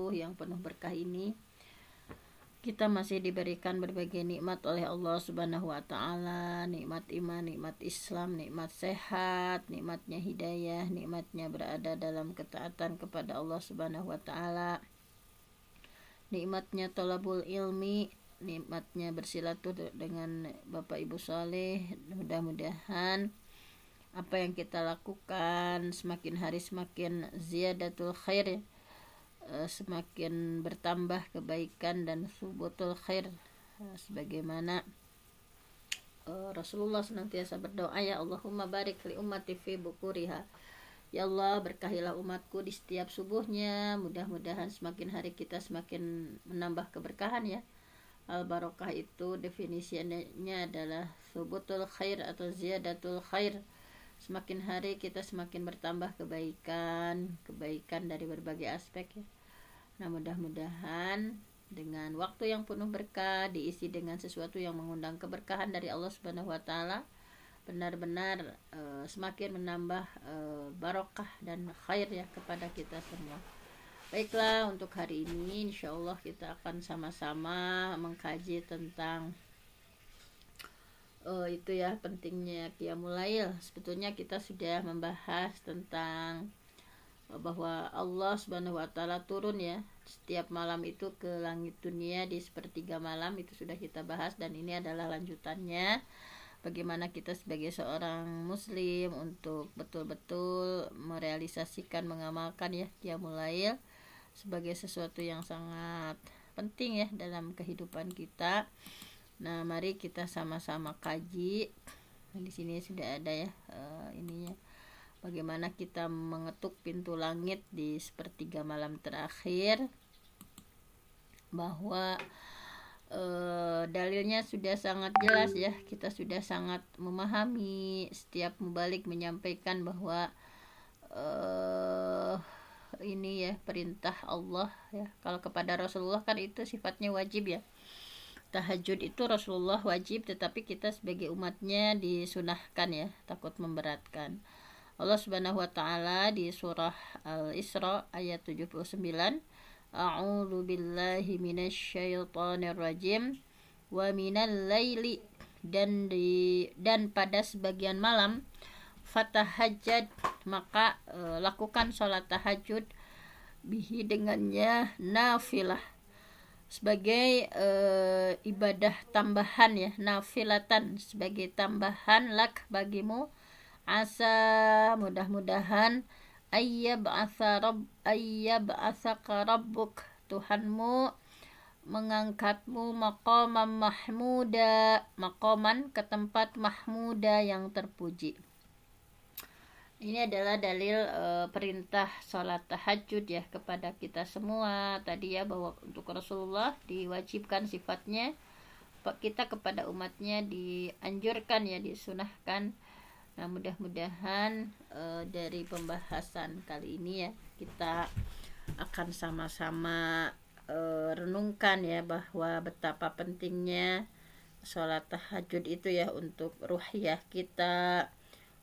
subuh yang penuh berkah ini, kita masih diberikan berbagai nikmat oleh Allah Subhanahu wa taala, nikmat iman, nikmat Islam, nikmat sehat, nikmatnya hidayah, nikmatnya berada dalam ketaatan kepada Allah Subhanahu wa taala, nikmatnya thalabul ilmi, nikmatnya bersilaturahmi dengan Bapak Ibu saleh. Mudah-mudahan apa yang kita lakukan semakin hari semakin ziyadatul khair, semakin bertambah kebaikan dan subutul khair, sebagaimana Rasulullah senantiasa berdoa, ya Allahumma barik li ummati fi bukuriha, ya Allah berkahilah umatku di setiap subuhnya. Mudah-mudahan semakin hari kita semakin menambah keberkahan ya. Al barokah itu definisinya adalah subutul khair atau ziyadatul khair. Semakin hari kita semakin bertambah kebaikan dari berbagai aspek ya. Nah, mudah-mudahan dengan waktu yang penuh berkah, diisi dengan sesuatu yang mengundang keberkahan dari Allah Subhanahu wa taala, benar-benar semakin menambah barokah dan khair ya kepada kita semua. Baiklah, untuk hari ini insyaallah kita akan sama-sama mengkaji tentang itu ya, pentingnya qiyamul lail. Sebetulnya kita sudah membahas tentang bahwa Allah Subhanahu wa taala turun ya setiap malam itu ke langit dunia di sepertiga malam. Itu sudah kita bahas dan ini adalah lanjutannya, bagaimana kita sebagai seorang muslim untuk betul-betul merealisasikan, mengamalkan ya qiyamul lail sebagai sesuatu yang sangat penting ya dalam kehidupan kita. Nah, mari kita sama-sama kaji. Nah, di sini sudah ada ya ininya, bagaimana kita mengetuk pintu langit di sepertiga malam terakhir, bahwa dalilnya sudah sangat jelas ya. Kita sudah sangat memahami, setiap mubalik menyampaikan bahwa ini ya perintah Allah ya. Kalau kepada Rasulullah kan itu sifatnya wajib ya. Tahajud itu Rasulullah wajib, tetapi kita sebagai umatnya disunahkan ya, takut memberatkan. Allah Subhanahu wa taala di surah Al-Isra ayat 79, A'udzu billahi minasyaitonir rajim, wa minal laili, dan pada sebagian malam, fatahajjad, maka lakukan sholat tahajud, bihi dengannya, nafilah, sebagai ibadah tambahan ya, nafilatan sebagai tambahan, lak bagimu, asa mudah-mudahan, ayyab'atsaka rabbuk, Tuhanmu mengangkatmu, maqaman mahmuda, maqaman ke tempat mahmuda yang terpuji. Ini adalah dalil perintah sholat tahajud ya kepada kita semua tadi ya, bahwa untuk Rasulullah diwajibkan sifatnya, kita kepada umatnya dianjurkan ya, disunahkan. Nah, mudah-mudahan dari pembahasan kali ini ya, kita akan sama-sama renungkan ya, bahwa betapa pentingnya sholat tahajud itu ya untuk ruhiyah kita,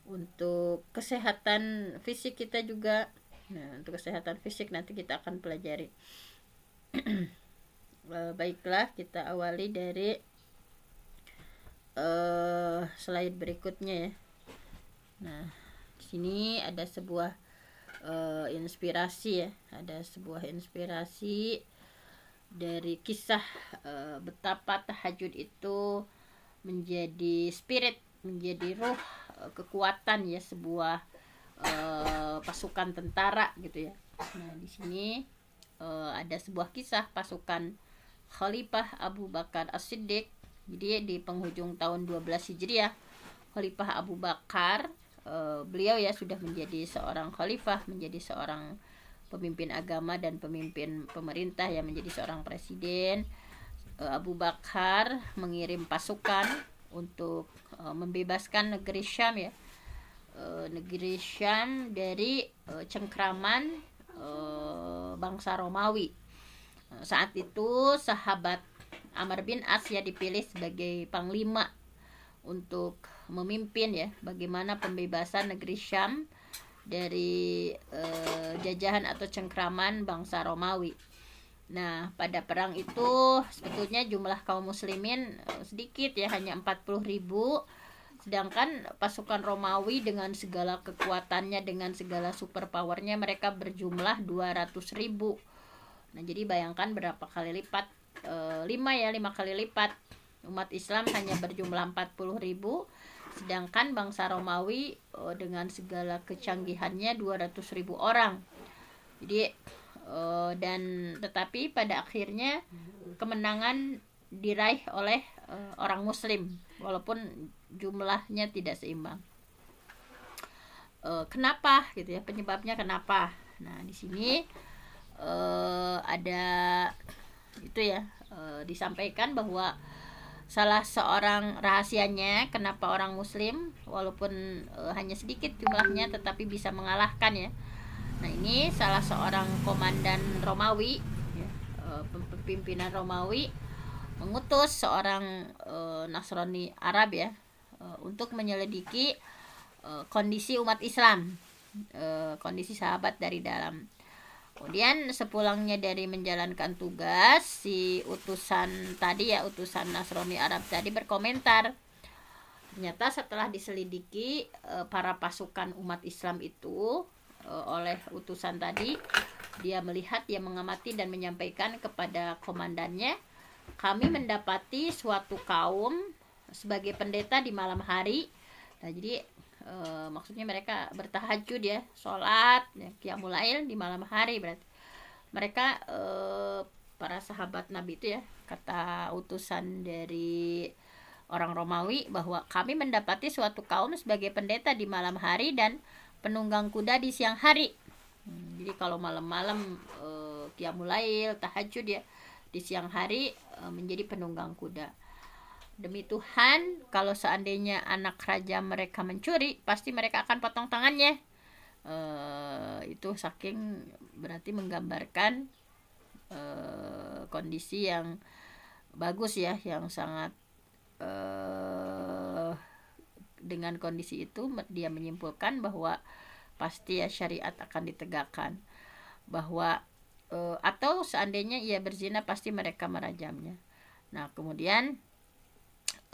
untuk kesehatan fisik kita juga. Nah, untuk kesehatan fisik nanti kita akan pelajari. Baiklah, kita awali dari slide berikutnya ya. Nah, di sini ada sebuah inspirasi ya, ada sebuah inspirasi dari kisah betapa tahajud itu menjadi spirit, menjadi ruh, kekuatan ya sebuah pasukan tentara gitu ya. Nah, di sini ada sebuah kisah pasukan Khalifah Abu Bakar As-Siddiq. Jadi di penghujung tahun 12 Hijriah, Khalifah Abu Bakar, beliau ya sudah menjadi seorang khalifah, menjadi seorang pemimpin agama dan pemimpin pemerintah ya, menjadi seorang presiden. Abu Bakar mengirim pasukan untuk membebaskan negeri Syam ya, negeri Syam dari cengkraman bangsa Romawi. Saat itu sahabat Amr bin As ya dipilih sebagai panglima untuk memimpin ya bagaimana pembebasan negeri Syam dari jajahan atau cengkraman bangsa Romawi. Nah, pada perang itu sebetulnya jumlah kaum muslimin sedikit ya, hanya 40.000. Sedangkan pasukan Romawi dengan segala kekuatannya, dengan segala superpowernya, mereka berjumlah 200.000. Nah, jadi bayangkan berapa kali lipat, 5 kali lipat. Umat Islam hanya berjumlah 40.000, sedangkan bangsa Romawi dengan segala kecanggihannya 200.000 orang. Jadi dan tetapi pada akhirnya kemenangan diraih oleh orang Muslim walaupun jumlahnya tidak seimbang. Kenapa gitu ya, penyebabnya kenapa? Nah, di sini ada itu ya, disampaikan bahwa salah seorang rahasianya kenapa orang Muslim walaupun hanya sedikit jumlahnya tetapi bisa mengalahkan ya. Nah, ini salah seorang komandan Romawi ya, pimpinan Romawi mengutus seorang Nasrani Arab ya, untuk menyelidiki kondisi umat Islam, kondisi sahabat dari dalam. Kemudian sepulangnya dari menjalankan tugas, si utusan tadi ya, utusan Nasrani Arab tadi berkomentar, ternyata setelah diselidiki para pasukan umat Islam itu oleh utusan tadi, dia melihat, dia mengamati dan menyampaikan kepada komandannya, kami mendapati suatu kaum sebagai pendeta di malam hari. Nah, jadi maksudnya mereka bertahajud ya, sholat ya, qiyamul lail di malam hari. Berarti mereka para sahabat Nabi itu ya, kata utusan dari orang Romawi bahwa kami mendapati suatu kaum sebagai pendeta di malam hari dan penunggang kuda di siang hari. Jadi kalau malam-malam qiyamul lail, tahajud ya, di siang hari menjadi penunggang kuda. Demi Tuhan, kalau seandainya anak raja mereka mencuri, pasti mereka akan potong tangannya. Itu saking berarti menggambarkan kondisi yang bagus ya, yang sangat dengan kondisi itu dia menyimpulkan bahwa pasti ya syariat akan ditegakkan, bahwa atau seandainya ia berzina pasti mereka merajamnya. Nah, kemudian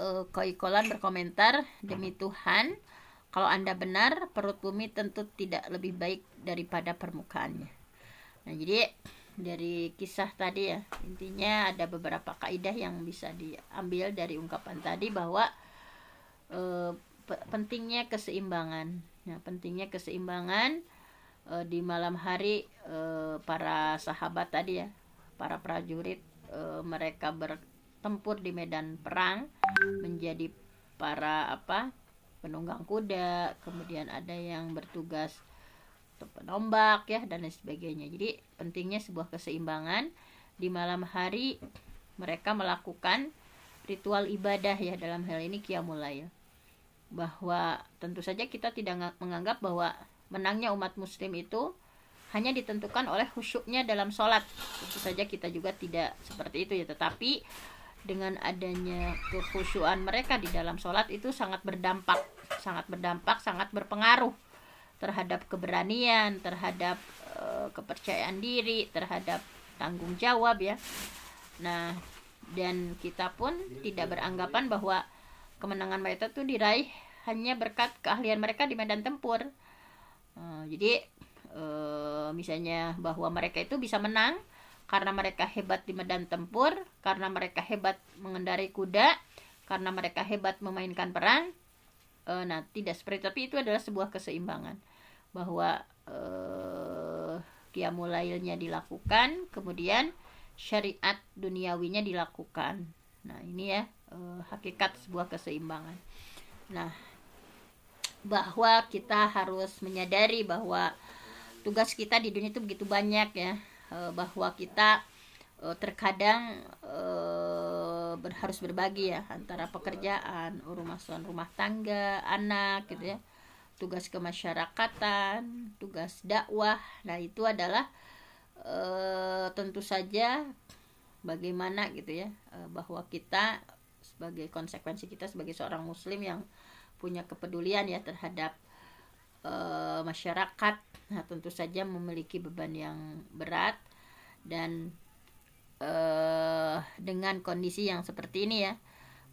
Koikolan berkomentar, demi Tuhan, kalau Anda benar, perut bumi tentu tidak lebih baik daripada permukaannya. Nah, jadi dari kisah tadi ya, intinya ada beberapa kaidah yang bisa diambil dari ungkapan tadi bahwa pentingnya keseimbangan. Nah, pentingnya keseimbangan di malam hari. Para sahabat tadi ya, para prajurit, mereka bertempur di medan perang menjadi para penunggang kuda, kemudian ada yang bertugas penombak ya, dan lain sebagainya. Jadi pentingnya sebuah keseimbangan. Di malam hari mereka melakukan ritual ibadah ya, dalam hal ini qiyamul lail. Bahwa tentu saja kita tidak menganggap bahwa menangnya umat muslim itu hanya ditentukan oleh khusyuknya dalam sholat. Tentu saja kita juga tidak seperti itu ya, tetapi dengan adanya kekhusyuan mereka di dalam sholat itu sangat berdampak, sangat berpengaruh terhadap keberanian, terhadap kepercayaan diri, terhadap tanggung jawab ya. Nah, dan kita pun tidak beranggapan bahwa kemenangan mereka itu diraih hanya berkat keahlian mereka di medan tempur. Jadi misalnya bahwa mereka itu bisa menang karena mereka hebat di medan tempur, karena mereka hebat mengendarai kuda, karena mereka hebat memainkan perang. Nah, tidak seperti itu, tapi itu adalah sebuah keseimbangan bahwa qiyamul lailnya dilakukan, kemudian syariat duniawinya dilakukan. Nah, ini ya hakikat sebuah keseimbangan. Nah, bahwa kita harus menyadari bahwa tugas kita di dunia itu begitu banyak ya, bahwa kita terkadang harus berbagi ya, antara pekerjaan, urusan rumah tangga, anak gitu ya, tugas kemasyarakatan, tugas dakwah. Nah, itu adalah tentu saja bagaimana gitu ya, bahwa kita sebagai konsekuensi kita sebagai seorang muslim yang punya kepedulian ya terhadap masyarakat. Nah, tentu saja memiliki beban yang berat, dan dengan kondisi yang seperti ini ya,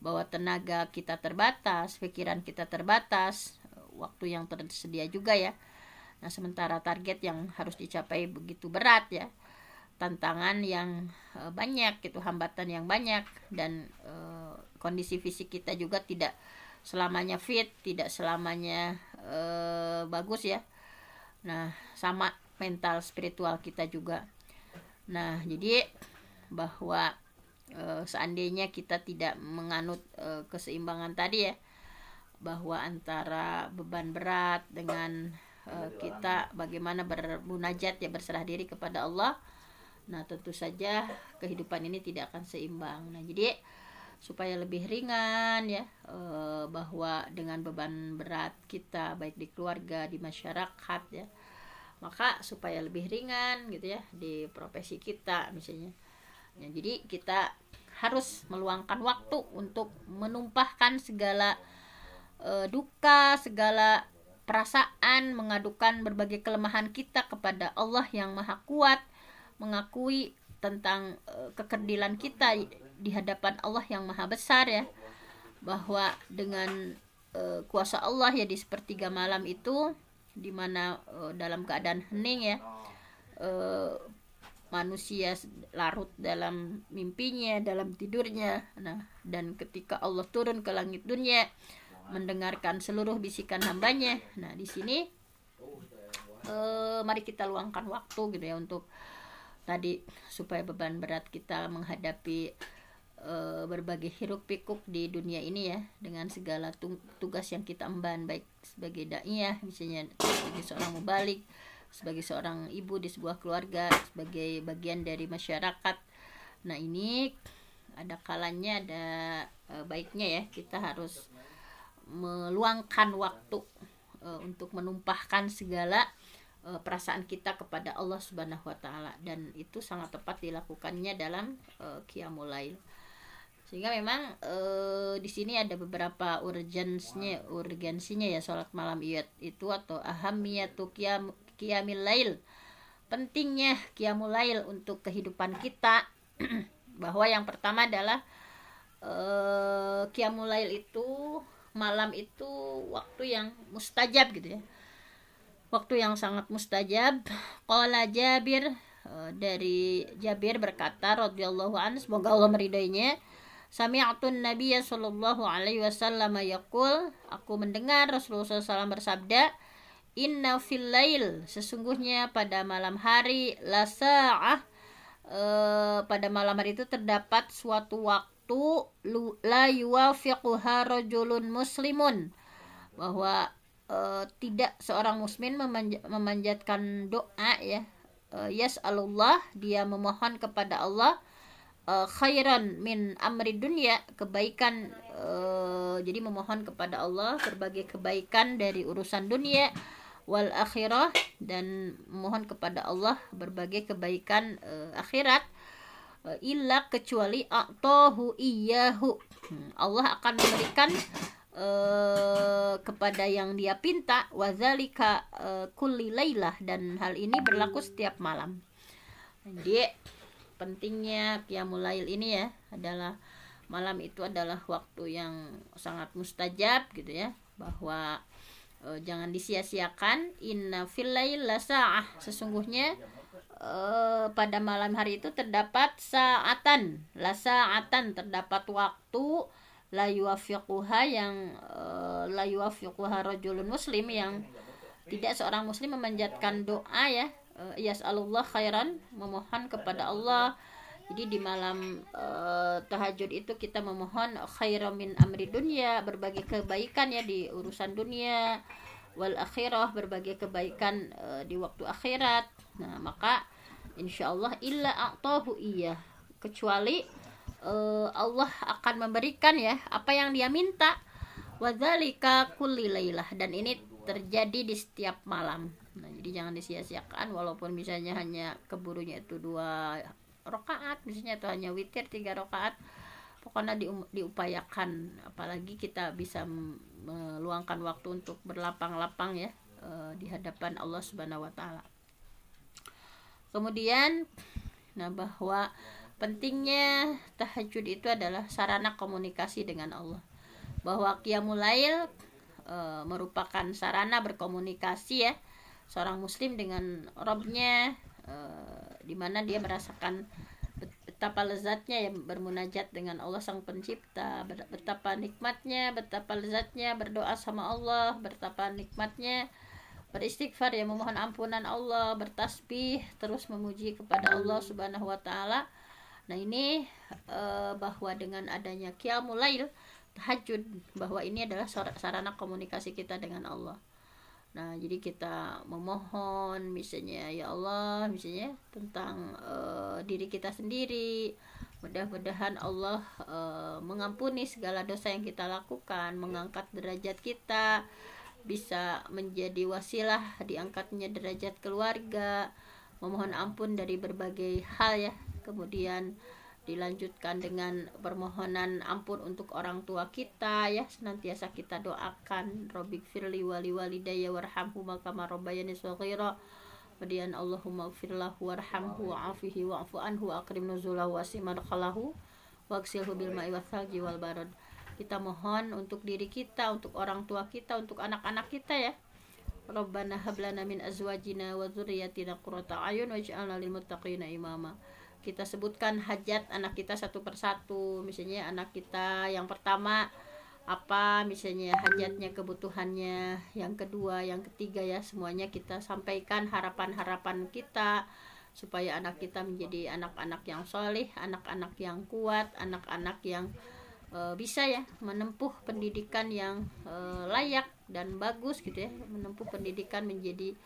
bahwa tenaga kita terbatas, pikiran kita terbatas, waktu yang tersedia juga ya. Nah, sementara target yang harus dicapai begitu berat ya, tantangan yang banyak gitu, hambatan yang banyak, dan kondisi fisik kita juga tidak selamanya fit, tidak selamanya bagus ya. Nah, sama mental spiritual kita juga. Nah, jadi bahwa seandainya kita tidak menganut keseimbangan tadi ya, bahwa antara beban berat dengan kita bagaimana bermunajat ya, berserah diri kepada Allah, nah tentu saja kehidupan ini tidak akan seimbang. Nah, jadi supaya lebih ringan ya, bahwa dengan beban berat kita baik di keluarga, di masyarakat ya, maka supaya lebih ringan gitu ya di profesi kita misalnya ya, jadi kita harus meluangkan waktu untuk menumpahkan segala duka, segala perasaan, mengadukan berbagai kelemahan kita kepada Allah yang Maha Kuat, mengakui tentang kekerdilan kita di hadapan Allah yang Maha Besar ya, bahwa dengan kuasa Allah ya, di sepertiga malam itu, di mana dalam keadaan hening ya, manusia larut dalam mimpinya, dalam tidurnya. Nah, dan ketika Allah turun ke langit dunia mendengarkan seluruh bisikan hambanya. Nah, di sini mari kita luangkan waktu gitu ya, untuk tadi supaya beban berat kita menghadapi berbagai hiruk pikuk di dunia ini ya, dengan segala tugas yang kita emban, baik sebagai daiyah misalnya, sebagai seorang mubalik, sebagai seorang ibu di sebuah keluarga, sebagai bagian dari masyarakat. Nah, ini ada kalanya, ada baiknya ya, kita harus meluangkan waktu untuk menumpahkan segala perasaan kita kepada Allah Subhanahu wa taala, dan itu sangat tepat dilakukannya dalam qiyamul lail. Sehingga memang di sini ada beberapa urgensinya ya salat malam itu, atau ahamiyatu qiyamil lail, pentingnya qiyamul lail untuk kehidupan kita. Bahwa yang pertama adalah qiyamul lail itu, malam itu waktu yang mustajab gitu ya, waktu yang sangat mustajab. Qala Jabir, dari Jabir berkata radhiyallahu anhu, semoga Allah meridainya, sami'atun nabiyya sallallahu alaihi wasallam yaqul, aku mendengar Rasulullah SAW bersabda, inna fil lail, sesungguhnya pada malam hari, la sa'ah, pada malam hari itu terdapat suatu waktu, la yuwafiquha rajulun muslimun, bahwa tidak seorang muslim memanjatkan doa ya, yas'alullah, dia memohon kepada Allah, khairan min amri dunya, kebaikan, jadi memohon kepada Allah berbagai kebaikan dari urusan dunia, wal akhirah, dan memohon kepada Allah berbagai kebaikan akhirat, illa, kecuali a'tahu iyyahu, Allah akan memberikan kepada yang dia pinta, wazalika kulli lailah, dan hal ini berlaku setiap malam. Jadi pentingnya qiyamul lail ini ya, adalah malam itu adalah waktu yang sangat mustajab gitu ya, bahwa jangan disia-siakan. Inna fil lail la sa'ah, sesungguhnya pada malam hari itu terdapat sa'atan, la sa'atan, terdapat waktu, la yuwafiquha, yang la yuwafiquha rajulun muslim, yang tidak seorang muslim memanjatkan doa ya, yas'alullah khairan, memohon kepada Allah. Jadi di malam tahajud itu kita memohon khairan min amri dunya, berbagai kebaikan ya di urusan dunia, wal akhirah, berbagai kebaikan di waktu akhirat. Nah, maka insyaallah illa a'tahu iya, kecuali Allah akan memberikan ya apa yang dia minta, wadzalika kulli lailah, dan ini terjadi di setiap malam. Nah, jadi jangan disia-siakan, walaupun misalnya hanya keburunya itu 2 rakaat misalnya, atau hanya witir 3 rakaat, pokoknya diupayakan, apalagi kita bisa meluangkan waktu untuk berlapang-lapang ya di hadapan Allah Subhanahu wa taala. Kemudian, nah, bahwa pentingnya tahajud itu adalah sarana komunikasi dengan Allah. Bahwa qiyamul lail merupakan sarana berkomunikasi ya seorang muslim dengan Rabbnya, di mana dia merasakan betapa lezatnya ya bermunajat dengan Allah sang pencipta, betapa nikmatnya, betapa lezatnya berdoa sama Allah, betapa nikmatnya beristighfar ya memohon ampunan Allah, bertasbih, terus memuji kepada Allah Subhanahu wa taala. Nah, ini bahwa dengan adanya qiyamul lail, tahajud, bahwa ini adalah sarana komunikasi kita dengan Allah. Nah, jadi kita memohon misalnya ya Allah, misalnya tentang diri kita sendiri. Mudah-mudahan Allah mengampuni segala dosa yang kita lakukan, mengangkat derajat kita, bisa menjadi wasilah diangkatnya derajat keluarga, memohon ampun dari berbagai hal ya. Kemudian dilanjutkan dengan permohonan ampun untuk orang tua kita ya, senantiasa kita doakan Robbighfirli wali walidayya warhamhuma kama rabbayani shaghira. Kemudian Allahumma ighfirlahu warhamhu wa'afihi wa'fu anhu wa akrim nuzulahu wa simadkhalahu waghsilhu bil ma'i wath-thalji wal barad. Kita mohon untuk diri kita, untuk orang tua kita, untuk anak-anak kita ya. Rabbana hab lana min azwajina wa dzurriyyatina qurrata a'yun waj'alna lil muttaqina imama. Kita sebutkan hajat anak kita satu persatu. Misalnya anak kita yang pertama apa misalnya hajatnya, kebutuhannya, yang kedua, yang ketiga ya, semuanya kita sampaikan harapan-harapan kita supaya anak kita menjadi anak-anak yang soleh, anak-anak yang kuat, anak-anak yang bisa ya menempuh pendidikan yang layak dan bagus gitu ya, menempuh pendidikan menjadi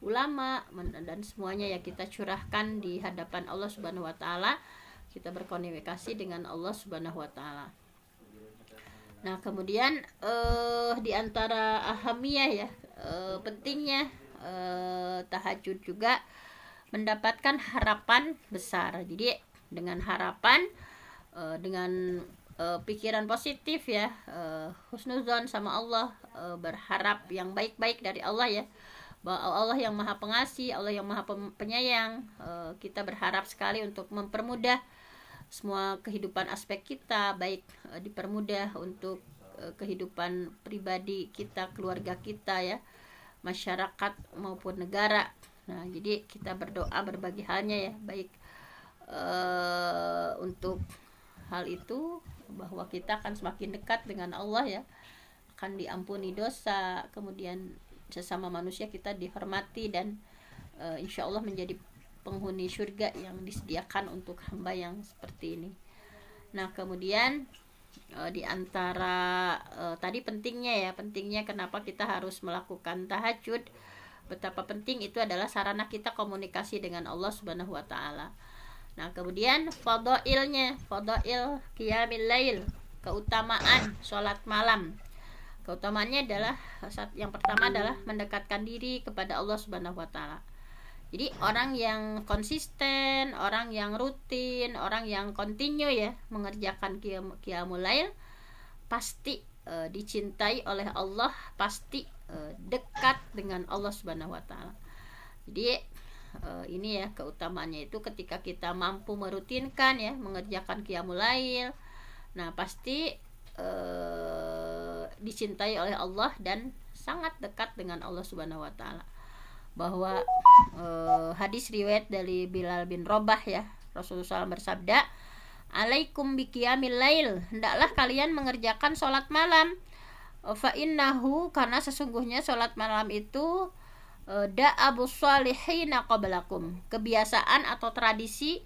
ulama, dan semuanya ya kita curahkan di hadapan Allah Subhanahu wa taala. Kita berkomunikasi dengan Allah Subhanahu wa taala. Nah, kemudian di antara ahamiyah ya, pentingnya tahajud juga mendapatkan harapan besar. Jadi dengan harapan, dengan pikiran positif ya, husnuzon sama Allah, berharap yang baik-baik dari Allah ya, bahwa Allah yang maha pengasih, Allah yang maha penyayang. Kita berharap sekali untuk mempermudah semua kehidupan aspek kita, baik dipermudah untuk kehidupan pribadi kita, keluarga kita ya, masyarakat maupun negara. Nah, jadi kita berdoa berbagai halnya ya, baik untuk hal itu bahwa kita akan semakin dekat dengan Allah ya, akan diampuni dosa, kemudian sesama manusia kita dihormati, dan insya Allah menjadi penghuni surga yang disediakan untuk hamba yang seperti ini. Nah, kemudian di antara tadi pentingnya kenapa kita harus melakukan tahajud, betapa penting itu adalah sarana kita komunikasi dengan Allah Subhanahu wa taala. Nah, kemudian fadail qiyamil lail, keutamaan sholat malam. Keutamaannya adalah yang pertama adalah mendekatkan diri kepada Allah Subhanahu wa taala. Jadi orang yang konsisten, orang yang rutin, orang yang continue ya mengerjakan qiyamul lail pasti dicintai oleh Allah, pasti dekat dengan Allah Subhanahu wa taala. Jadi ini ya keutamaannya itu, ketika kita mampu merutinkan ya mengerjakan qiyamul lail, nah pasti dicintai oleh Allah dan sangat dekat dengan Allah Subhanahu wa taala. Bahwa hadis riwayat dari Bilal bin Rabah ya, Rasulullah SAW bersabda, "Alaikum biqiyamil lail, hendaklah kalian mengerjakan sholat malam. Fa innahu, karena sesungguhnya sholat malam itu da'abus salihina qablakum, kebiasaan atau tradisi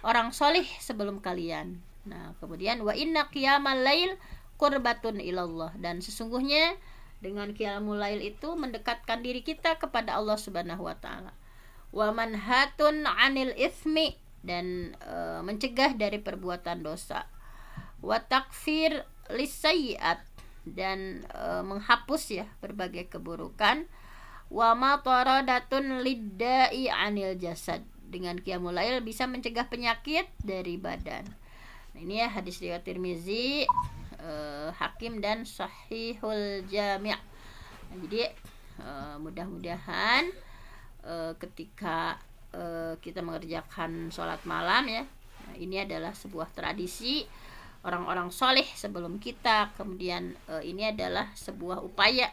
orang soleh sebelum kalian." Nah, kemudian wa inna qiyamal lail qurbatun ilallah, dan sesungguhnya dengan qiyamul lail itu mendekatkan diri kita kepada Allah Subhanahu wa taala. Wa manhatun 'anil itsmi, dan mencegah dari perbuatan dosa. Wa takfir lisayyi'at, dan menghapus ya berbagai keburukan. Wa mataradatun lidda'i 'anil jasad, dengan qiyamul lail bisa mencegah penyakit dari badan. Nah, ini ya hadis riwayat Tirmizi, Hakim dan Sahihul Jami'. Nah, jadi mudah-mudahan ketika kita mengerjakan sholat malam ya, nah ini adalah sebuah tradisi orang-orang soleh sebelum kita. Kemudian ini adalah sebuah upaya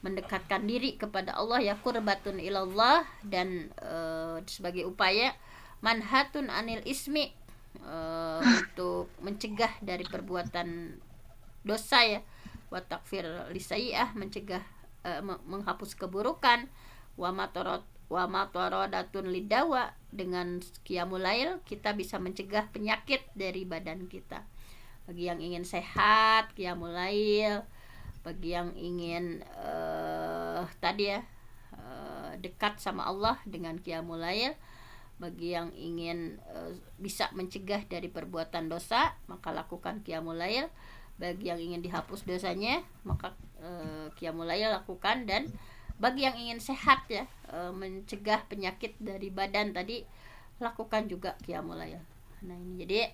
mendekatkan diri kepada Allah, ya qurbatun ilallah, dan sebagai upaya manhatun anil ismi, untuk mencegah dari perbuatan dosa, ya, wa takfir lisai'ah, mencegah menghapus keburukan, wa mataradatun lidawa, dengan qiyamul lail kita bisa mencegah penyakit dari badan kita. Bagi yang ingin sehat, qiyamul lail. Bagi yang ingin tadi ya, dekat sama Allah dengan qiyamul lail. Bagi yang ingin bisa mencegah dari perbuatan dosa, maka lakukan qiyamul lail. Bagi yang ingin dihapus dosanya, maka qiyamul lail lakukan. Dan bagi yang ingin sehat, ya, mencegah penyakit dari badan tadi, lakukan juga qiyamul lail. Nah, ini jadi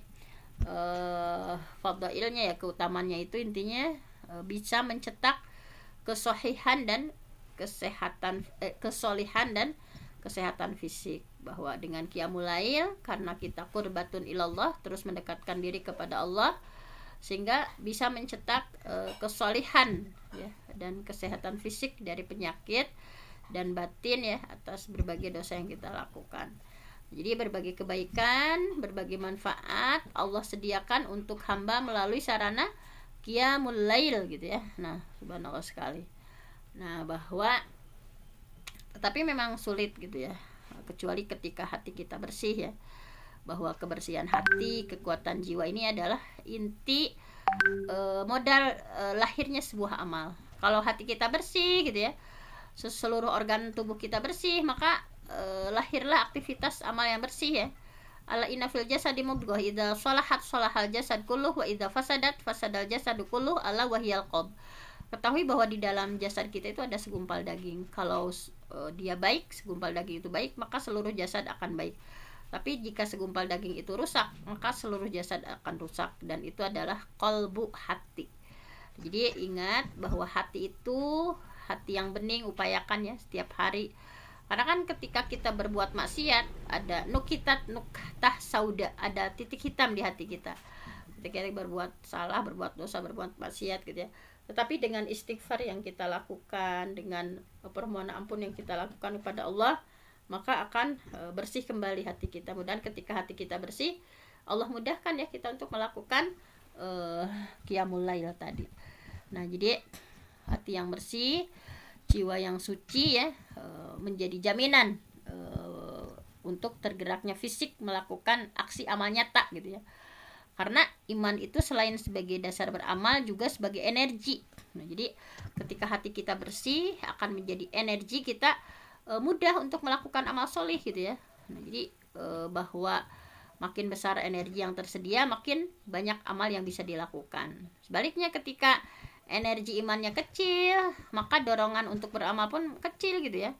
fadailnya, ya, keutamannya itu intinya bisa mencetak kesohihan dan kesehatan, kesolihan dan kesehatan fisik. Bahwa dengan qiyamul lail, karena kita qurbatun ilallah, terus mendekatkan diri kepada Allah, sehingga bisa mencetak kesolihan, ya, dan kesehatan fisik dari penyakit dan batin, ya, atas berbagai dosa yang kita lakukan. Jadi berbagai kebaikan, berbagai manfaat Allah sediakan untuk hamba melalui sarana qiyamul lail, gitu ya. Nah, subhanallah sekali. Nah, bahwa tetapi memang sulit, gitu ya, kecuali ketika hati kita bersih, ya. Bahwa kebersihan hati, kekuatan jiwa ini adalah inti modal lahirnya sebuah amal. Kalau hati kita bersih, gitu ya, seluruh organ tubuh kita bersih, maka lahirlah aktivitas amal yang bersih, ya. Ala inna fil jasadi mudghah idza shalahat shalahal jasad kulluh wa idza fasadat fasadal jasadu kulluh ala wahyal qalb. Ketahui bahwa di dalam jasad kita itu ada segumpal daging. Kalau dia baik, segumpal daging itu baik, maka seluruh jasad akan baik. Tapi jika segumpal daging itu rusak, maka seluruh jasad akan rusak. Dan itu adalah qalbu, hati. Jadi ingat bahwa hati itu hati yang bening, upayakan, ya, setiap hari. Karena kan ketika kita berbuat maksiat, ada nuktah sauda, ada titik hitam di hati kita. Ketika kita berbuat salah, berbuat dosa, berbuat maksiat, gitu ya. Tetapi dengan istighfar yang kita lakukan, dengan permohonan ampun yang kita lakukan kepada Allah, maka akan bersih kembali hati kita. Mudah-mudahan ketika hati kita bersih, Allah mudahkan, ya, kita untuk melakukan qiyamul lail tadi. Nah, jadi hati yang bersih, jiwa yang suci, ya, menjadi jaminan untuk tergeraknya fisik melakukan aksi amal nyata, gitu ya. Karena iman itu selain sebagai dasar beramal juga sebagai energi. Nah, jadi ketika hati kita bersih akan menjadi energi kita mudah untuk melakukan amal soleh, gitu ya. Nah, jadi bahwa makin besar energi yang tersedia, makin banyak amal yang bisa dilakukan. Sebaliknya ketika energi imannya kecil, maka dorongan untuk beramal pun kecil, gitu ya.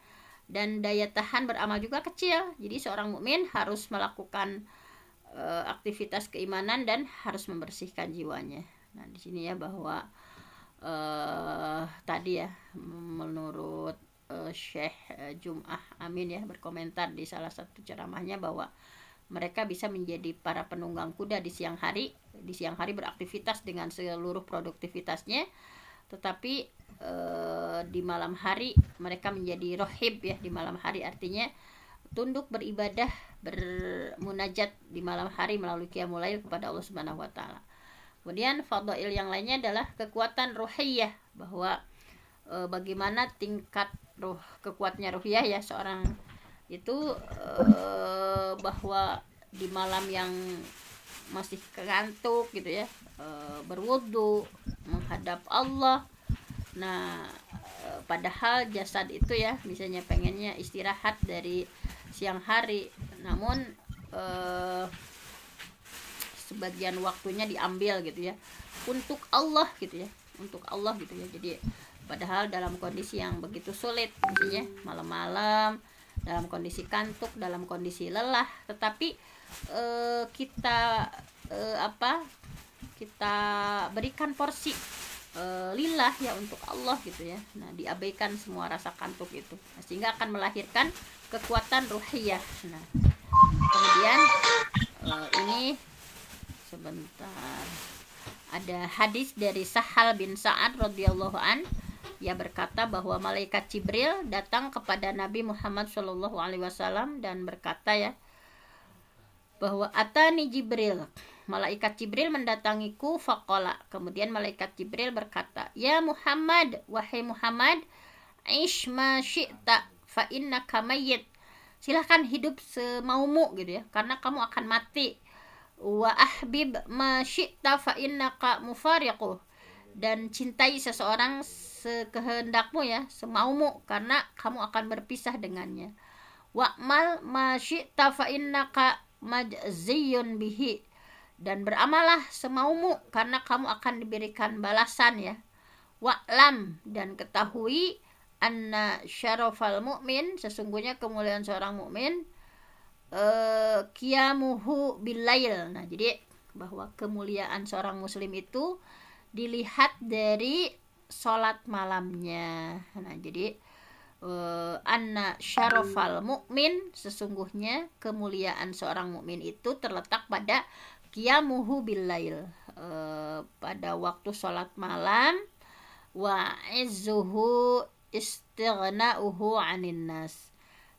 Dan daya tahan beramal juga kecil. Jadi seorang mukmin harus melakukan aktivitas keimanan dan harus membersihkan jiwanya. Nah, di sini, ya, bahwa tadi, ya, menurut Syekh Jum'ah Amin, ya, berkomentar di salah satu ceramahnya bahwa mereka bisa menjadi para penunggang kuda di siang hari. Di siang hari beraktivitas dengan seluruh produktivitasnya, tetapi di malam hari mereka menjadi rohib, ya. Di malam hari artinya tunduk beribadah, bermunajat di malam hari melalui qiyamul lail kepada Allah Subhanahu wa taala. Kemudian fadail yang lainnya adalah kekuatan ruhiyah, bahwa bagaimana tingkat kekuatnya ruhiyah, ya, seorang itu bahwa di malam yang masih kantuk, gitu ya, berwudu menghadap Allah. Nah, padahal jasad itu, ya, misalnya pengennya istirahat dari siang hari, namun sebagian waktunya diambil, gitu ya, untuk Allah, gitu ya, untuk Allah, gitu ya. Jadi padahal dalam kondisi yang begitu sulit, misalnya malam-malam, dalam kondisi kantuk, dalam kondisi lelah, tetapi kita kita berikan porsi lillah, ya, untuk Allah, gitu ya. Nah, diabaikan semua rasa kantuk itu, sehingga akan melahirkan kekuatan ruhiyah. Nah, kemudian Ini sebentar, ada hadis dari Sahal bin Sa'ad radhiyallahu an. Ia berkata bahwa malaikat Jibril datang kepada Nabi Muhammad SAW dan berkata ya, bahwa atani Jibril, malaikat Jibril mendatangiku, faqala, kemudian malaikat Jibril berkata, ya Muhammad, wahai Muhammad, ish ma syi'ta fa innaka mayyit, silahkan hidup semaumu gitu ya, karena kamu akan mati. Wa ahbib ma syi'ta fa innaka mufariquh, dan cintai seseorang sekehendakmu ya, semaumu, karena kamu akan berpisah dengannya. Wa'mal ma syi'ta fa innaka majziyun bihi, dan beramalah semaumu karena kamu akan diberikan balasan ya. Wa'lam, dan ketahui, anna syarafal mu'min, sesungguhnya kemuliaan seorang mukmin, qiyamuhu billail. Nah, jadi bahwa kemuliaan seorang muslim itu dilihat dari sholat malamnya. Nah, jadi anna syarafal mukmin, sesungguhnya kemuliaan seorang mukmin itu terletak pada qiyamuhu billail, pada waktu sholat malam, wa izzuhu istighna'uhu 'anin nas.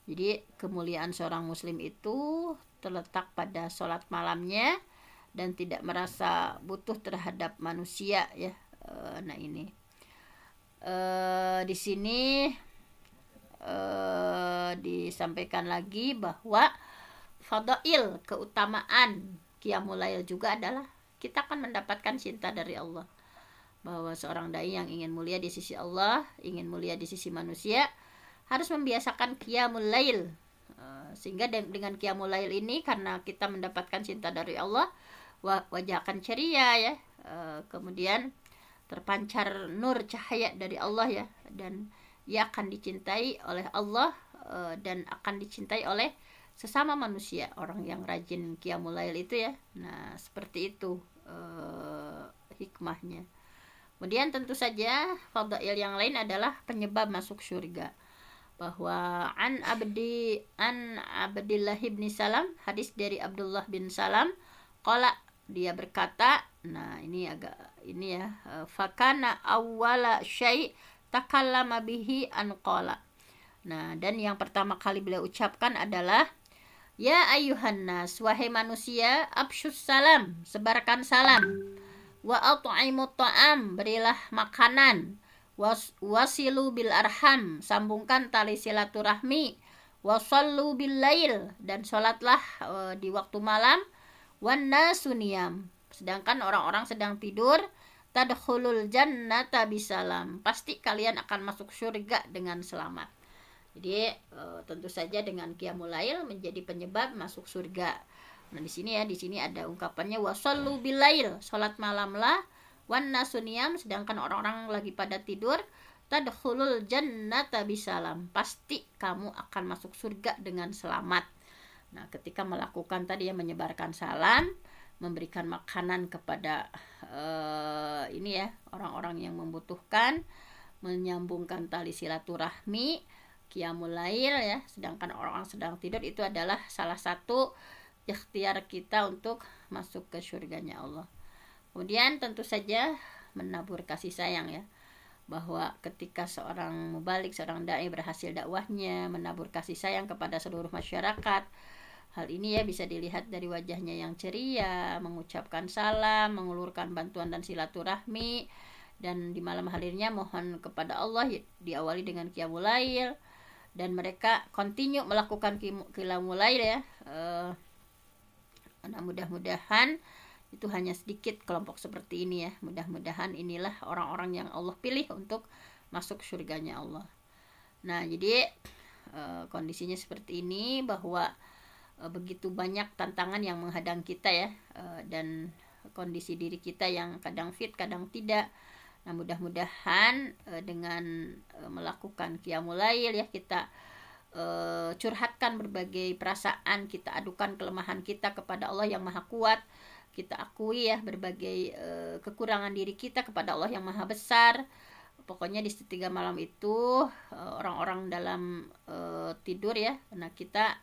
Jadi kemuliaan seorang muslim itu terletak pada sholat malamnya dan tidak merasa butuh terhadap manusia ya. Nah, ini di sini disampaikan lagi bahwa fadail, keutamaan qiyamul lail juga adalah kita akan mendapatkan cinta dari Allah. Bahwa seorang dai yang ingin mulia di sisi Allah, ingin mulia di sisi manusia, harus membiasakan qiyamul lail. Sehingga dengan qiyamul lail ini, karena kita mendapatkan cinta dari Allah, wajah akan ceria ya, kemudian terpancar nur cahaya dari Allah ya, dan ia akan dicintai oleh Allah, dan akan dicintai oleh sesama manusia, orang yang rajin qiyamul lail itu ya. Nah, seperti itu hikmahnya. Kemudian tentu saja fadail yang lain adalah penyebab masuk surga. Bahwa an Abdillah bin Salam, hadis dari Abdullah bin Salam, qala, dia berkata, nah ini agak ini ya, fakana awwala syai' takallama bihi an qala. Nah, dan yang pertama kali beliau ucapkan adalah, ya ayyuhan nas, wahai manusia, absyus salam, sebarkan salam, wa at'imut ta'am, berilah makanan, wasilu bil arham, sambungkan tali silaturahmi, wasallu bil lail, dan sholatlah di waktu malam, wan nasu niyam, sedangkan orang-orang sedang tidur, tadkhulul jannata bisalam, pasti kalian akan masuk surga dengan selamat. Jadi tentu saja dengan qiyamul lail menjadi penyebab masuk surga. Nah, di sini ada ungkapannya wasallu bil lail, salat malamlah, wan nasuniyam, sedangkan orang-orang lagi pada tidur, tadkhulul jannata bisalam, pasti kamu akan masuk surga dengan selamat. Nah, ketika melakukan tadi yang menyebarkan salam, memberikan makanan kepada ini ya, orang-orang yang membutuhkan, menyambungkan tali silaturahmi, qiyamul lail ya, sedangkan orang-orang sedang tidur, itu adalah salah satu ikhtiar kita untuk masuk ke surganya Allah. Kemudian tentu saja menabur kasih sayang ya, bahwa ketika seorang mubalik, seorang dai berhasil dakwahnya, menabur kasih sayang kepada seluruh masyarakat, hal ini ya bisa dilihat dari wajahnya yang ceria, mengucapkan salam, mengulurkan bantuan dan silaturahmi, dan di malam harinya mohon kepada Allah diawali dengan qiyamul lail, dan mereka continue melakukan qiyamul lail ya. Nah, mudah-mudahan itu hanya sedikit kelompok seperti ini ya. Mudah-mudahan inilah orang-orang yang Allah pilih untuk masuk surganya Allah. Nah, jadi kondisinya seperti ini, bahwa begitu banyak tantangan yang menghadang kita ya, dan kondisi diri kita yang kadang fit, kadang tidak. Nah, mudah-mudahan dengan melakukan qiyamul lail ya, kita curhatkan berbagai perasaan, kita adukan kelemahan kita kepada Allah yang Maha Kuat, kita akui ya berbagai kekurangan diri kita kepada Allah yang Maha Besar. Pokoknya di setiga malam itu orang-orang dalam tidur ya, nah kita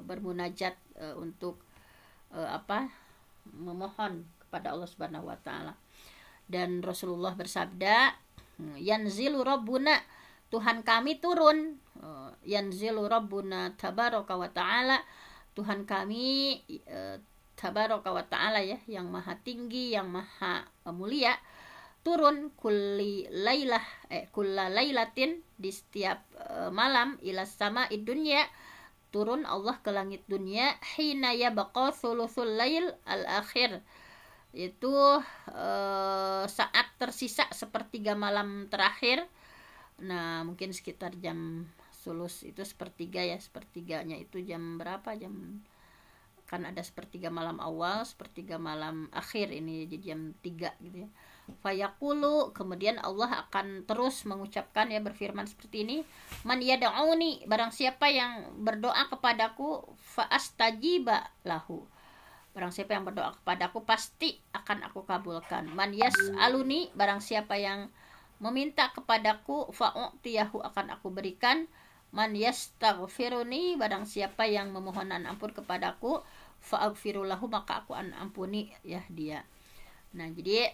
bermunajat untuk memohon kepada Allah Subhanahu wa taala. Dan Rasulullah bersabda, yanzilu rabbuna, Tuhan kami turun, yanzilu rabbuna tabaraka wa taala, Tuhan kami tabaraka wa taala ya, yang maha tinggi, yang maha mulia, turun kulla lailatin, di setiap malam, ila sama'id dunya, turun Allah ke langit dunia, hina yabqa thuluthul lail al-akhir, itu saat tersisa sepertiga malam terakhir. Nah, mungkin sekitar jam sulus itu sepertiga ya, sepertiganya itu jam berapa, kan ada sepertiga malam awal, sepertiga malam akhir, ini jadi jam 3 gitu ya. Fayaqulu, kemudian Allah akan terus mengucapkan ya, berfirman seperti ini, man yad'uni, barang siapa yang berdoa kepadaku, fa astajiba lahu, barang siapa yang berdoa kepadaku pasti akan aku kabulkan. Man yas'aluni, barang siapa yang meminta kepadaku, fa'u'tiyahu, akan aku berikan. Man yastaghfiruni, barang siapa yang memohonan ampun kepadaku, fa'aghfirulahu, maka aku ampuni ya dia. Nah, jadi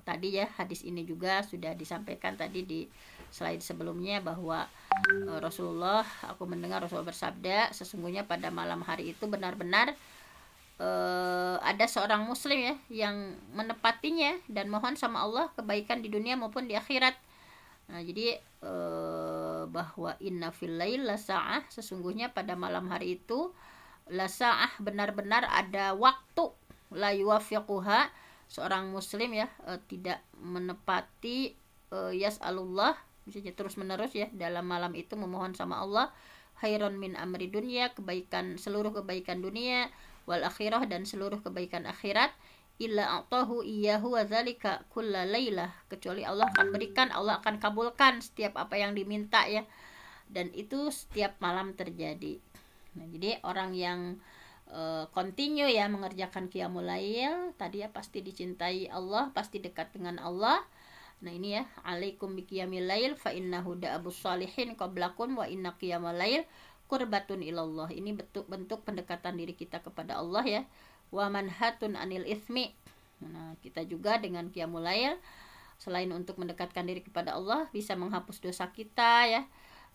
tadi ya, hadis ini juga sudah disampaikan tadi di slide sebelumnya, bahwa Rasulullah, aku mendengar Rasulullah bersabda, sesungguhnya pada malam hari itu benar-benar ada seorang muslim ya yang menepatinya dan mohon sama Allah kebaikan di dunia maupun di akhirat. Nah, jadi bahwa inna fil lail la sa'ah, sesungguhnya pada malam hari itu la sa'ah, benar-benar ada waktu, la yuwafiquha, seorang muslim ya tidak menepati yas'alullah, misalnya terus menerus ya dalam malam itu memohon sama Allah, khairon min amri dunya, kebaikan, seluruh kebaikan dunia, wal akhirah, dan seluruh kebaikan akhirat, illa a'tahu iyyahu wa dzalika kulla lailah, kecuali Allah akan berikan, Allah akan kabulkan setiap apa yang diminta ya, dan itu setiap malam terjadi. Nah, jadi orang yang continue ya mengerjakan qiyamul lail tadi ya, pasti dicintai Allah, pasti dekat dengan Allah. Nah, ini ya, alaikum bi qiyamil lail fa innahu da'abus salihin qablakum wa inna qiyamal lail qurbatun ilallah. Ini bentuk pendekatan diri kita kepada Allah ya. Wa manhatun anil itsmi. Nah, kita juga dengan qiyamul lail selain untuk mendekatkan diri kepada Allah, bisa menghapus dosa kita ya,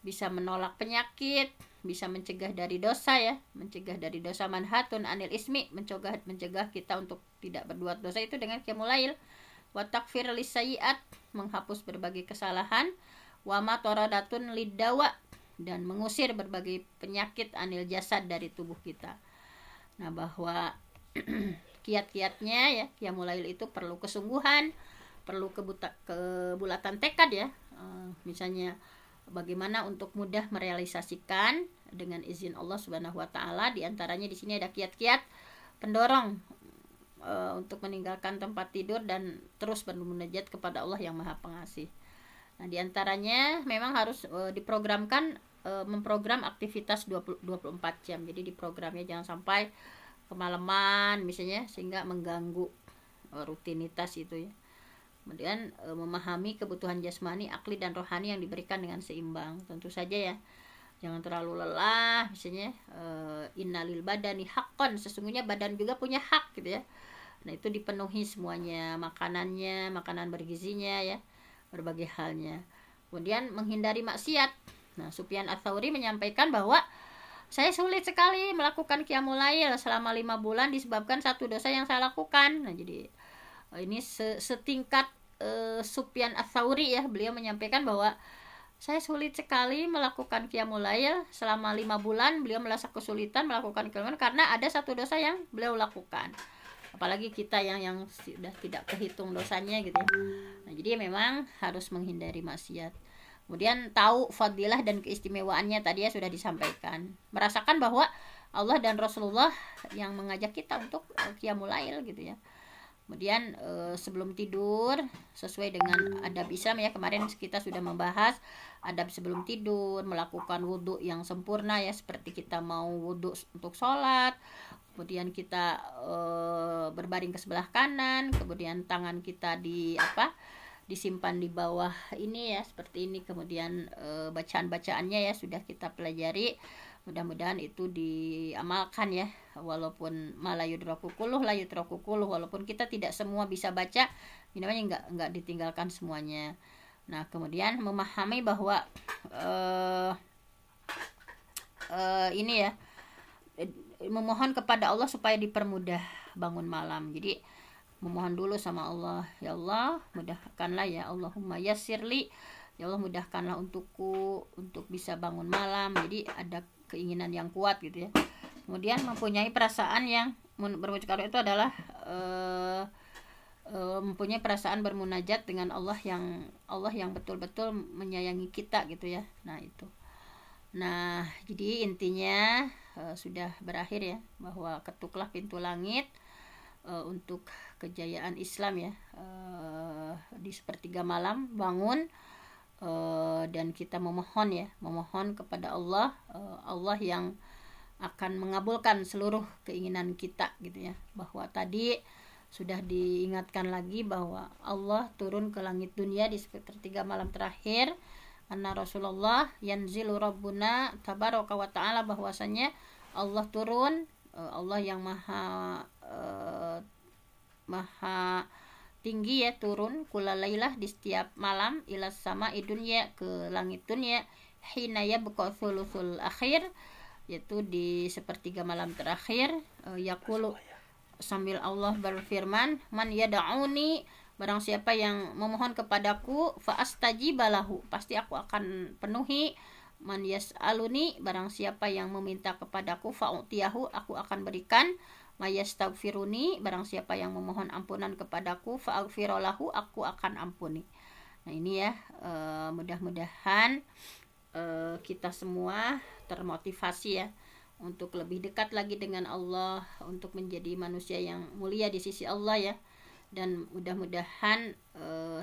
bisa menolak penyakit, bisa mencegah dari dosa ya, mencegah dari dosa. Manhatun anil ismi, mencegah kita untuk tidak berbuat dosa itu dengan qiyamul lail. Wa takfir lisayyi'at, menghapus berbagai kesalahan. Wa ma taradatun lidawa, dan mengusir berbagai penyakit anil jasad, dari tubuh kita. Nah, bahwa kiat-kiatnya ya qiyamul lail itu perlu kesungguhan, perlu kebulatan tekad ya. Misalnya bagaimana untuk mudah merealisasikan dengan izin Allah Subhanahu wa taala. Di antaranya di sini ada kiat-kiat pendorong untuk meninggalkan tempat tidur dan terus bermunajat kepada Allah yang Maha Pengasih. Nah, di antaranya memang harus diprogramkan, memprogram aktivitas 24 jam. Jadi diprogramnya jangan sampai kemalaman misalnya, sehingga mengganggu rutinitas itu ya. Kemudian memahami kebutuhan jasmani, akli, dan rohani yang diberikan dengan seimbang. Tentu saja ya, jangan terlalu lelah misalnya. Innalil badani haqqan, sesungguhnya badan juga punya hak gitu ya. Nah, itu dipenuhi semuanya, makanannya, makanan bergizinya ya, berbagai halnya. Kemudian menghindari maksiat. Nah, Sufyan Ats-Tsauri menyampaikan bahwa saya sulit sekali melakukan qiyamul lail selama 5 bulan disebabkan satu dosa yang saya lakukan. Nah, jadi ini setingkat Sufyan Ats-Tsauri ya, beliau menyampaikan bahwa saya sulit sekali melakukan qiyamul lail selama 5 bulan. Beliau merasa kesulitan melakukan qiyamul lail karena ada satu dosa yang beliau lakukan. Apalagi kita yang sudah tidak kehitung dosanya gitu ya. Nah, jadi memang harus menghindari maksiat. Kemudian tahu fadilah dan keistimewaannya tadi ya sudah disampaikan. Merasakan bahwa Allah dan Rasulullah yang mengajak kita untuk qiyamul lail gitu ya. Kemudian sebelum tidur sesuai dengan adab Islam ya, kemarin kita sudah membahas adab sebelum tidur, melakukan wudhu yang sempurna ya, seperti kita mau wudhu untuk sholat. Kemudian kita berbaring ke sebelah kanan, kemudian tangan kita disimpan di bawah ini ya, seperti ini. Kemudian bacaan-bacaannya ya sudah kita pelajari. Mudah-mudahan itu diamalkan ya, walaupun malayudraku kuluh layudraku kuluh, walaupun kita tidak semua bisa baca, ini namanya nggak ditinggalkan semuanya. Nah, kemudian memahami bahwa ini ya, memohon kepada Allah supaya dipermudah bangun malam. Jadi memohon dulu sama Allah, ya Allah mudahkanlah ya, Allahumma yassirli, ya Allah mudahkanlah untukku untuk bisa bangun malam. Jadi ada keinginan yang kuat gitu ya. Kemudian mempunyai perasaan yang bermunajat itu adalah mempunyai perasaan bermunajat dengan Allah yang betul-betul menyayangi kita gitu ya. Nah itu. Nah jadi intinya sudah berakhir ya, bahwa ketuklah pintu langit untuk kejayaan Islam ya, di sepertiga malam bangun, dan kita memohon kepada Allah, Allah yang akan mengabulkan seluruh keinginan kita gitu ya. Bahwa tadi sudah diingatkan lagi bahwa Allah turun ke langit dunia di sepertiga malam terakhir, anna Rasulullah yanzilu rabbuna tabaraka wa ta'ala, bahwasanya Allah turun, Allah yang maha tinggi ya, turun kulalailah di setiap malam, ilas sama dunya, ke langit dunia, hina yabqa thuluthul akhir, yaitu di sepertiga malam terakhir, yaqulu, sambil Allah berfirman, man yada'uni, barang siapa yang memohon kepadaku, fa astajibalahu, pasti aku akan penuhi, man yas'aluni, barang siapa yang meminta kepadaku, fa utiyahu, aku akan berikan, mayastaghfiruni, barang siapa yang memohon ampunan kepadaku, fa aghfiralahu, aku akan ampuni. Nah ini ya, mudah-mudahan kita semua termotivasi ya untuk lebih dekat lagi dengan Allah, untuk menjadi manusia yang mulia di sisi Allah ya. Dan mudah-mudahan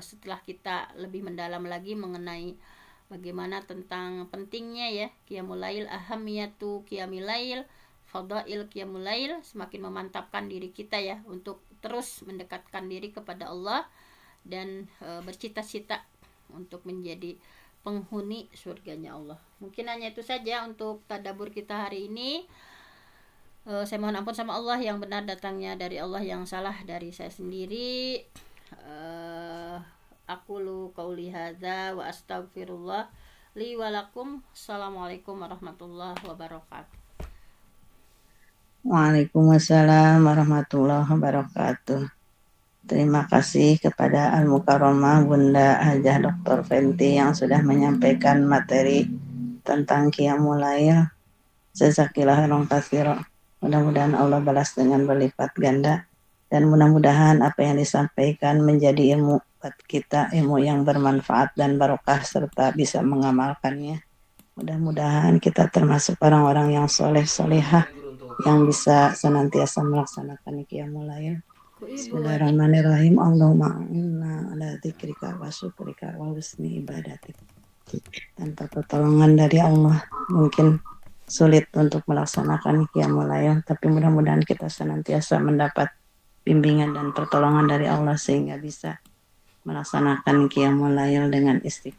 setelah kita lebih mendalam lagi mengenai bagaimana tentang pentingnya ya qiyamul lail, ahamiyatu qiyamil lail, fadail qiyamul lail, semakin memantapkan diri kita ya untuk terus mendekatkan diri kepada Allah dan bercita-cita untuk menjadi penghuni surganya Allah. Mungkin hanya itu saja untuk tadabbur kita hari ini. Saya mohon ampun sama Allah, yang benar datangnya dari Allah, yang salah dari saya sendiri. Aqulu qauli hadza wa astaghfirullah li wa lakum. Assalamualaikum warahmatullahi wabarakatuh. Waalaikumsalam warahmatullahi wabarakatuh. Terima kasih kepada Al-Mukarramah Bunda Hajah Dr. Fenty yang sudah menyampaikan materi tentang Qiyamul Lail. Jazakillah khairan katsira. Mudah-mudahan Allah balas dengan berlipat ganda, dan mudah-mudahan apa yang disampaikan menjadi ilmu buat kita, ilmu yang bermanfaat dan barokah, serta bisa mengamalkannya. Mudah-mudahan kita termasuk orang-orang yang soleh-solehah yang bisa senantiasa melaksanakan Qiyamul Lail. Bismillahirrahmanirrahim. Allahumma inna ala dzikrika wa syukrika wa husni ibadatik. Tanpa pertolongan dari Allah mungkin sulit untuk melaksanakan Qiyamul Lail, tapi mudah-mudahan kita senantiasa mendapat bimbingan dan pertolongan dari Allah sehingga bisa melaksanakan Qiyamul Lail dengan istiqomah.